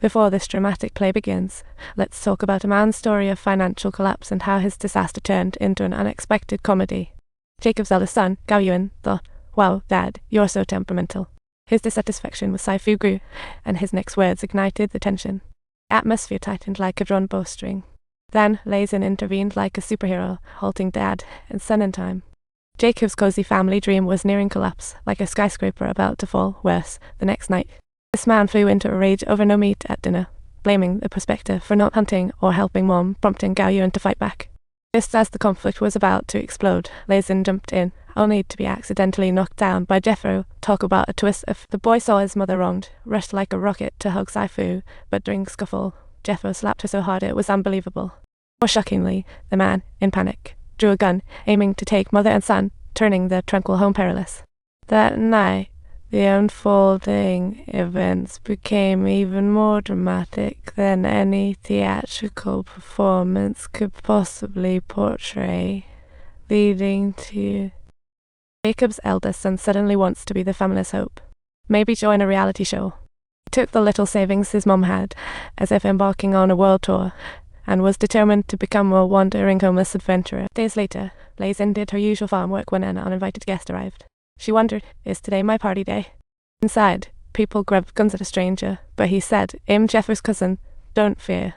Before this dramatic play begins, let's talk about a man's story of financial collapse and how his disaster turned into an unexpected comedy. Jacob's eldest son, Gao Yuan, thought, "Wow, Dad, you're so temperamental." His dissatisfaction with Saifu grew, and his next words ignited the tension. The atmosphere tightened like a drawn bowstring. Then Lei Xin intervened like a superhero, halting Dad and son in time. Jacob's cozy family dream was nearing collapse, like a skyscraper about to fall. Worse, the next night, this man flew into a rage over no meat at dinner, blaming the prospector for not hunting or helping Mom, prompting Gao Yuan to fight back. Just as the conflict was about to explode, Lei Xin jumped in, only to be accidentally knocked down by Jestero. Talk about a twist of the boy saw his mother wronged, rushed like a rocket to hug Saifu, but during the scuffle, Jestero slapped her so hard it was unbelievable. More shockingly, the man, in panic, drew a gun, aiming to take mother and son, turning their tranquil home perilous. That night, the unfolding events became even more dramatic than any theatrical performance could possibly portray, leading to Jacob's eldest son suddenly wants to be the family's hope. Maybe join a reality show. He took the little savings his mom had, as if embarking on a world tour, and was determined to become a wandering homeless adventurer. Days later, Lei Xin did her usual farm work when an uninvited guest arrived. She wondered, "Is today my party day?" Inside, people grabbed guns at a stranger, but he said, "I'm Jeffrey's cousin, don't fear."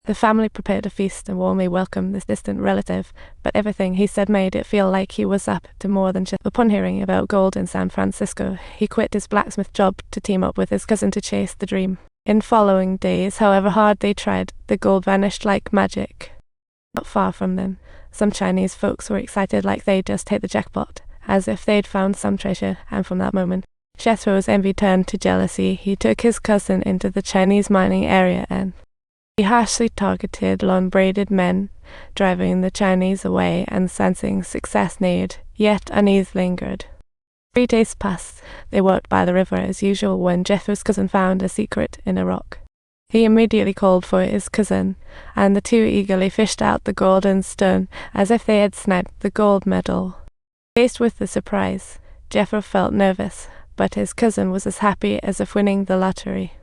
The family prepared a feast and warmly welcomed this distant relative, but everything he said made it feel like he was up to more than just. Upon hearing about gold in San Francisco, he quit his blacksmith job to team up with his cousin to chase the dream. In following days, however hard they tried, the gold vanished like magic. Not far from them, some Chinese folks were excited like they just hit the jackpot, as if they'd found some treasure, and from that moment, Jestero's envy turned to jealousy. He took his cousin into the Chinese mining area and he harshly targeted long-braided men, driving the Chinese away and sensing success neared, yet unease lingered. 3 days passed. They walked by the river as usual when Jethro's cousin found a secret in a rock. He immediately called for his cousin, and the two eagerly fished out the golden stone as if they had snagged the gold medal. Faced with the surprise, Jethro felt nervous, but his cousin was as happy as if winning the lottery.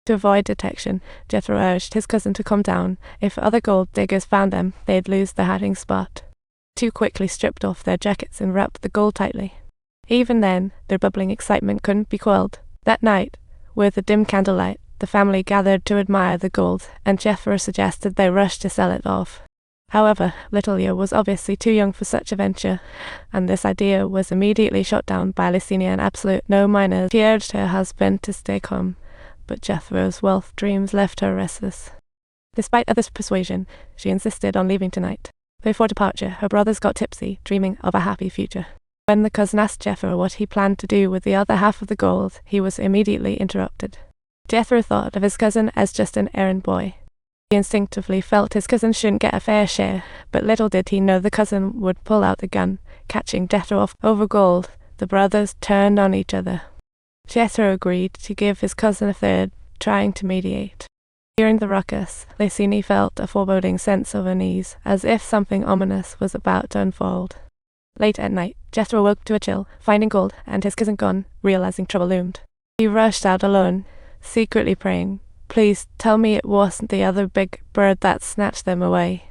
To avoid detection, Jethro urged his cousin to calm down. If other gold diggers found them, they'd lose the hiding spot. The two quickly stripped off their jackets and wrapped the gold tightly. Even then, their bubbling excitement couldn't be quelled. That night, with the dim candlelight, the family gathered to admire the gold, and Jethro suggested they rush to sell it off. However, little Leo was obviously too young for such a venture, and this idea was immediately shot down by Licinia and absolute no-miners. She urged her husband to stay calm, but Jethro's wealth dreams left her restless. Despite others' persuasion, she insisted on leaving tonight. Before departure, her brothers got tipsy, dreaming of a happy future. When the cousin asked Jethro what he planned to do with the other half of the gold, he was immediately interrupted. Jethro thought of his cousin as just an errand boy. He instinctively felt his cousin shouldn't get a fair share, but little did he know the cousin would pull out the gun, catching Jethro off over gold. The brothers turned on each other. Jethro agreed to give his cousin a third, trying to mediate. During the ruckus, Lacini felt a foreboding sense of unease, as if something ominous was about to unfold. Late at night, Jethro woke to a chill, finding gold and his cousin gone, realizing trouble loomed. He rushed out alone, secretly praying, "Please tell me it wasn't the other big bird that snatched them away."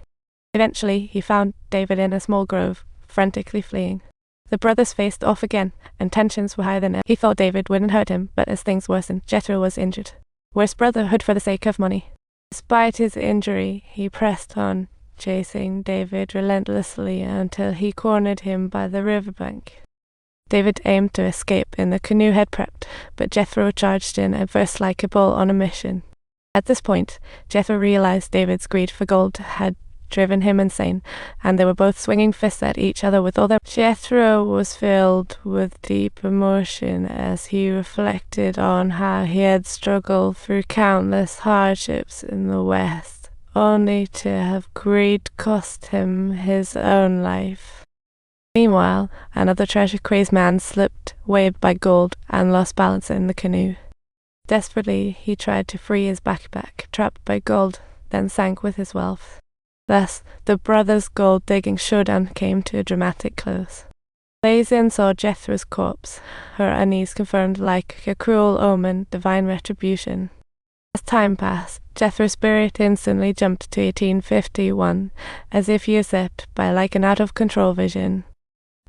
Eventually, he found David in a small grove, frantically fleeing. The brothers faced off again, and tensions were higher than ever. He thought David wouldn't hurt him, but as things worsened, Jethro was injured. Worse brotherhood for the sake of money. Despite his injury, he pressed on, chasing David relentlessly until he cornered him by the riverbank. David aimed to escape and the canoe had prepped, but Jethro charged in and burst like a bull on a mission. At this point, Jethro realized David's greed for gold had driven him insane, and they were both swinging fists at each other with all their. Jethro was filled with deep emotion as he reflected on how he had struggled through countless hardships in the West, only to have greed cost him his own life. Meanwhile, another treasure-crazed man slipped, waved by gold, and lost balance in the canoe. Desperately, he tried to free his backpack, trapped by gold, then sank with his wealth. Thus, the brothers' gold-digging showdown came to a dramatic close. Lei Xin saw Jethro's corpse, her unease confirmed like a cruel omen, divine retribution. As time passed, Jethro's spirit instantly jumped to 1851, as if usurped by like an out-of-control vision.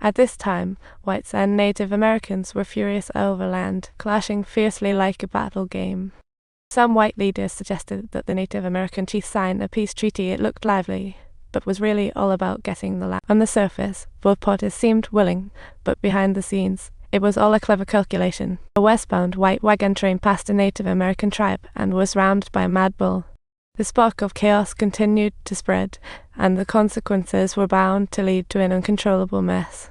At this time, whites and Native Americans were furious over land, clashing fiercely like a battle game. Some white leaders suggested that the Native American chiefs sign a peace treaty. It looked lively, but was really all about getting the land. On the surface, both parties seemed willing, but behind the scenes, it was all a clever calculation. A westbound white wagon train passed a Native American tribe and was rammed by a mad bull. The spark of chaos continued to spread, and the consequences were bound to lead to an uncontrollable mess.